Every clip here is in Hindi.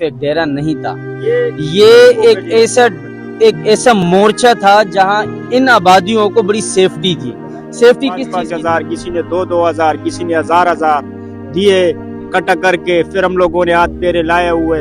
एक डेरा नहीं था, ये एक ऐसा मोर्चा था जहां इन आबादियों को बड़ी सेफ्टी थी। सेफ्टी किस चीज की? 5,000, किसी ने 2,000, किसी ने 1,000 दिए कटा करके, फिर हम लोगों ने हाथ पेरे लाए हुए।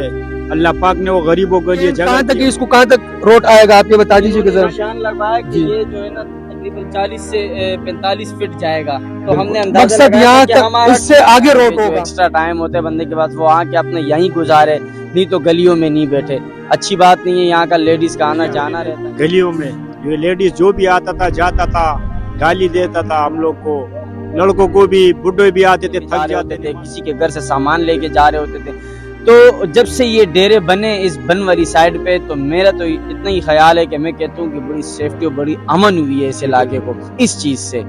अल्लाह पाक ने वो गरीबों के लिए जगह कहाँ तक इसको कहाँ तक रोड आएगा, आप ये बता दीजिए जरा। निशान लगवाया कि ये जो है ना तकरीबन 40 से 45 फीट जाएगा, तो हमने मकसद यहाँ तक, इससे आगे रोड होगा। एक्स्ट्रा टाइम होते बंदे के पास, वो आके अपने यहीं गुजारे, नहीं तो गलियों में नहीं बैठे। अच्छी बात नहीं है, यहाँ का लेडीज का आना जाना रहता है। गलियों में ये लेडीज जो भी आता था जाता था, गाली देता था हम लोग को, लड़कों को भी, बुढ़े भी आते थे, थक जाते थे, किसी के घर से सामान लेके जा रहे होते थे। तो जब से ये डेरे बने इस बनवरी साइड पे, तो मेरा तो इतना ही ख्याल है कि मैं कहता हूँ कि बड़ी सेफ्टी और बड़ी अमन हुई है इस इलाके को इस चीज से।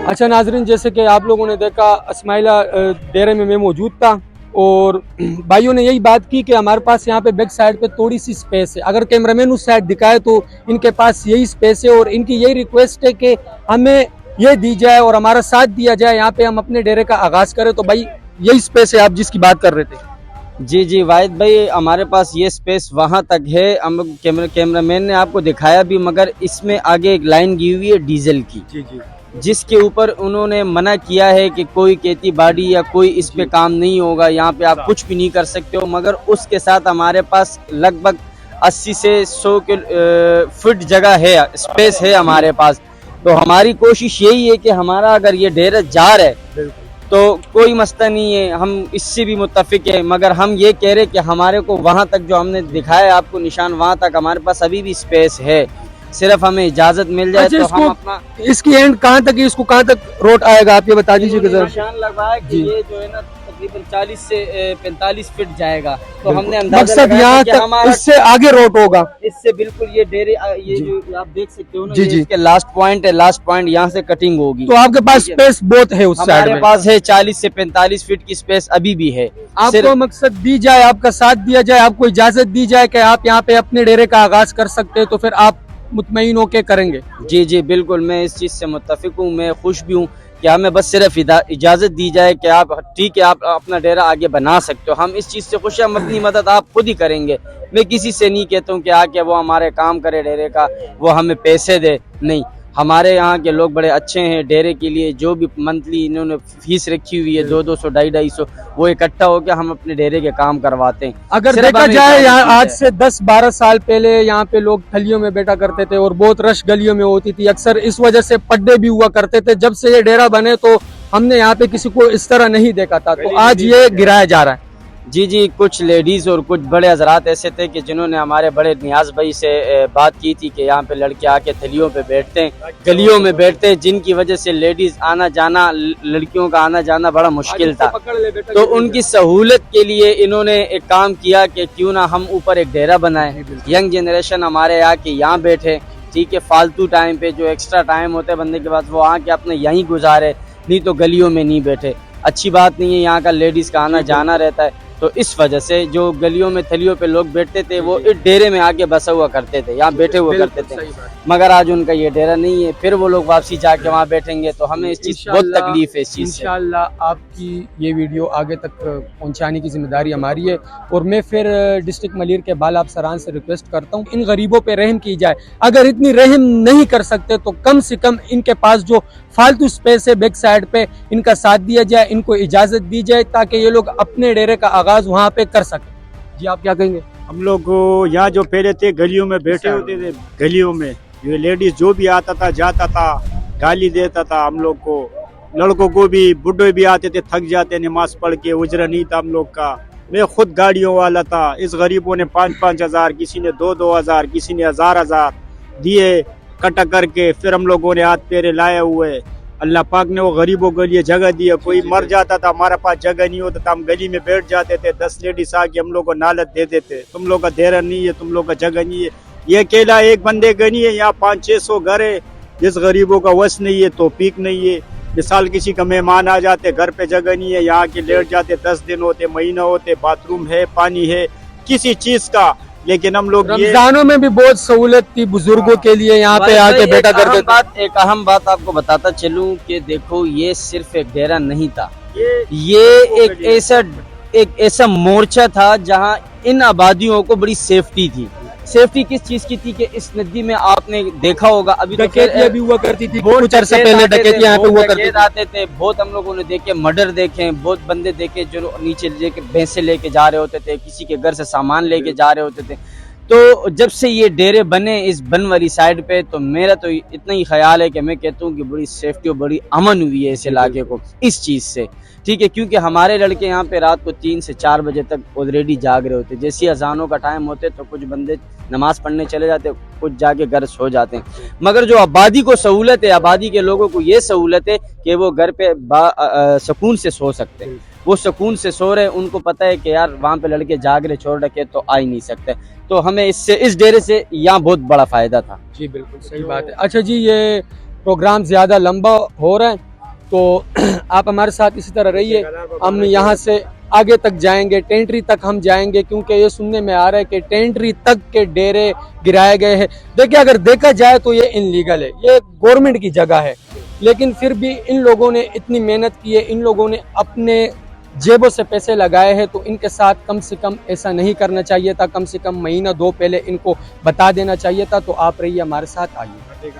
अच्छा नाजरीन, जैसे कि आप लोगों ने देखा, इस्माइला डेरे में मैं मौजूद था और भाइयों ने यही बात की कि हमारे पास यहाँ पे बैक साइड पे थोड़ी सी स्पेस है। अगर कैमरामैन उस साइड दिखाए तो इनके पास यही स्पेस है और इनकी यही रिक्वेस्ट है कि हमें ये दी जाए और हमारा साथ दिया जाए, यहाँ पे हम अपने डेरे का आगाज करें। तो भाई यही स्पेस है आप जिसकी बात कर रहे थे। जी वाहिद भाई, हमारे पास ये स्पेस वहाँ तक है। हम कैमरामैन ने आपको दिखाया भी, मगर इसमें आगे एक लाइन की हुई है डीजल की, जिसके ऊपर उन्होंने मना किया है कि कोई खेती बाड़ी या कोई इस पे काम नहीं होगा, यहाँ पे आप कुछ भी नहीं कर सकते हो। मगर उसके साथ हमारे पास लगभग 80 से 100 फुट जगह है, स्पेस है हमारे पास। तो हमारी कोशिश यही है कि हमारा अगर ये डेरा जा रहा है तो कोई मसला नहीं है, हम इससे भी मुत्तफिक है। मगर हम ये कह रहे कि हमारे को वहाँ तक जो हमने दिखाया आपको निशान, वहाँ तक हमारे पास अभी भी स्पेस है, सिर्फ हमें इजाजत मिल जाए। अच्छा, तो हम अपना इसकी एंड कहाँ तक है, इसको कहाँ तक रोड आएगा, आप ये बता दीजिए जरा। निशान लगवाया कि ये जो है ना तकरीबन 40 से 45 फीट जाएगा, तो हमने अंदाजा मकसद यहाँ तक, इससे आगे रोड होगा। इससे बिल्कुल ये डेरे, ये जो आप देख सकते हो ना, जी, ये इसके लास्ट पॉइंट है, लास्ट पॉइंट यहाँ से कटिंग होगी। तो आपके पास स्पेस बहुत है उस साइड में। हमारे पास है 40 से 45 फीट की स्पेस अभी भी है। आपको मकसद दी जाए, आपका साथ दिया जाए, आपको इजाजत दी जाए कि आप यहाँ पे अपने डेरे का आगाज कर सकते हैं, तो फिर आप मुतमईन होके करेंगे। जी बिल्कुल, मैं इस चीज से मुत्तफिक हूँ। मैं खुश भी हूँ कि हमें बस सिर्फ इजाजत दी जाए कि आप ठीक है, आप अपना डेरा आगे बना सकते हो। हम इस चीज से खुश हैं। हम अपनी मदद आप खुद ही करेंगे। मैं किसी से नहीं कहता हूँ कि आके वो हमारे काम करे डेरे का, वो हमें पैसे दे, नहीं। हमारे यहाँ के लोग बड़े अच्छे हैं। डेरे के लिए जो भी मंथली इन्होंने फीस रखी हुई है 200-200, 250-250, वो इकट्ठा होकर हम अपने डेरे के काम करवाते हैं। अगर देखा जाए, यहाँ आज से 10-12 साल पहले यहाँ पे लोग थलियों में बैठा करते थे और बहुत रश गलियों में होती थी। अक्सर इस वजह से पड्डे भी हुआ करते थे। जब से ये डेरा बने तो हमने यहाँ पे किसी को इस तरह नहीं देखा था, तो आज ये गिराया जा रहा है। जी, कुछ लेडीज और कुछ बड़े हजरात ऐसे थे कि जिन्होंने हमारे बड़े नियाज भाई से बात की थी कि यहाँ पे लड़के आके थलियों पे बैठते हैं, गलियों में बैठते हैं, जिनकी वजह से लेडीज आना जाना, लड़कियों का आना जाना बड़ा मुश्किल था। तो उनकी सहूलत के लिए इन्होंने एक काम किया कि क्यों ना हम ऊपर एक डेरा बनाए, यंग जनरेशन हमारे आके यहाँ बैठे, ठीक है। फालतू टाइम पे जो एक्स्ट्रा टाइम होता है बंदे के पास, वो आके अपने यहीं गुजारे, नहीं तो गलियों में नहीं बैठे। अच्छी बात नहीं है, यहाँ का लेडीज का आना जाना रहता है। तो इस वजह से जो गलियों में थलियों पे लोग बैठते थे, वो इस डेरे में आके बसा हुआ करते थे, यहाँ बैठे हुए करते थे। मगर आज उनका ये डेरा नहीं है, फिर वो लोग वापसी जाके वहाँ बैठेंगे। तो हमें इस चीज बहुत तकलीफ है इस चीज से। इंशाल्लाह आपकी ये वीडियो आगे तक पहुँचाने की जिम्मेदारी हमारी है। और मैं फिर डिस्ट्रिक्ट मलिर के बाला अफसरान से रिक्वेस्ट करता हूँ, इन गरीबों पे रहम की जाए। अगर इतनी रहम नहीं कर सकते तो कम से कम इनके पास जो फालतू स्पेस है बैक साइड पे, इनका साथ दिया जाए, इनको इजाजत दी जाए, ताकि ये लोग अपने डेरे का आगाज वहाँ पे कर सकें। जी आप क्या कहेंगे? हम लोग यहाँ जो पहले थे गलियों में बैठे होते थे, गलियों में ये लेडीज जो भी आता था जाता था, गाली देता था हम लोग को, लड़कों को भी, बुढ़े भी आते थे, थक जाते, नमाज पढ़ के, उजरा नहीं था हम लोग का। मैं खुद गाड़ियों वाला था। इस गरीबों ने 5-5 हजार, किसी ने 2-2 हजार, किसी ने 1,000 दिए कटा करके, फिर हम लोगों ने हाथ पेरे लाए हुए। अल्लाह पाक ने वो गरीबों के लिए जगह दी है। कोई मर जाता था, हमारे पास जगह नहीं होता था, हम गली में बैठ जाते थे। 10 लेडीज आके हम लोग को नालत दे देते, तुम लोग का डेरा नहीं है, तुम लोग का जगह नहीं है। ये अकेला एक बंदे का नहीं है, यहाँ 500-600 घर है। जिस गरीबों का वश नहीं है, तौफीक नहीं है, मिसाल किसी का मेहमान आ जाते, घर पे जगह नहीं है, यहाँ के लेट जाते, 10 दिन होते, महीना होते, बाथरूम है, पानी है, किसी चीज का। लेकिन हम लोग ये रमजानों में भी बहुत सहूलत थी बुजुर्गों के लिए, यहाँ पे आके बैठा करते थे। एक अहम बात आपको बताता चलूं कि देखो ये सिर्फ एक डेरा नहीं था, ये एक ऐसा मोर्चा था जहां इन आबादियों को बड़ी सेफ्टी थी। सेफ्टी किस चीज की थी कि इस नदी में आपने देखा होगा अभी डकैतियां भी हुआ करती थी, बहुत कुछ अरसा पहले डकैतियां यहाँ पे हुआ करती थी। आते थे बहुत, हम लोगों ने देखे मर्डर देखे, बहुत बंदे देखे जो नीचे लेके भैंसे लेके जा रहे होते थे, किसी के घर से सामान लेके जा रहे होते थे। तो जब से ये डेरे बने इस बन वाली साइड पे, तो मेरा तो इतना ही ख्याल है कि मैं कहता हूँ कि बड़ी सेफ्टी और बड़ी अमन हुई है इस इलाके को इस चीज से, ठीक है। क्योंकि हमारे लड़के यहाँ पे रात को 3 से 4 बजे तक ऑलरेडी जाग रहे होते, जैसी अजानों का टाइम होते तो कुछ बंदे नमाज पढ़ने चले जाते, कुछ जाके घर सो जाते हैं। मगर जो आबादी को सहूलत है, आबादी के लोगों को ये सहूलत है कि वो घर पे सुकून से सो सकते हैं, वो सुकून से सो रहे, उनको पता है कि यार वहाँ पे लड़के जाग रहे, छोड़ रखे तो आ ही नहीं सकते। तो हमें इससे, इस डेरे से यहाँ बहुत बड़ा फायदा था। जी बिल्कुल सही बात है। अच्छा जी, ये प्रोग्राम ज्यादा लंबा हो रहा है तो आप हमारे साथ इसी तरह रहिए, हम यहाँ से आगे तक जाएंगे, टेंटरी तक हम जाएंगे, क्योंकि ये सुनने में आ रहा है कि टेंटरी तक के डेरे गिराए गए हैं। देखिए, अगर देखा जाए तो ये इनलीगल है, ये गवर्नमेंट की जगह है, लेकिन फिर भी इन लोगों ने इतनी मेहनत की है, इन लोगों ने अपने जेबों से पैसे लगाए हैं, तो इनके साथ कम से कम ऐसा नहीं करना चाहिए था, कम से कम महीना 2 पहले इनको बता देना चाहिए था। तो आप रहिए हमारे साथ, आइए।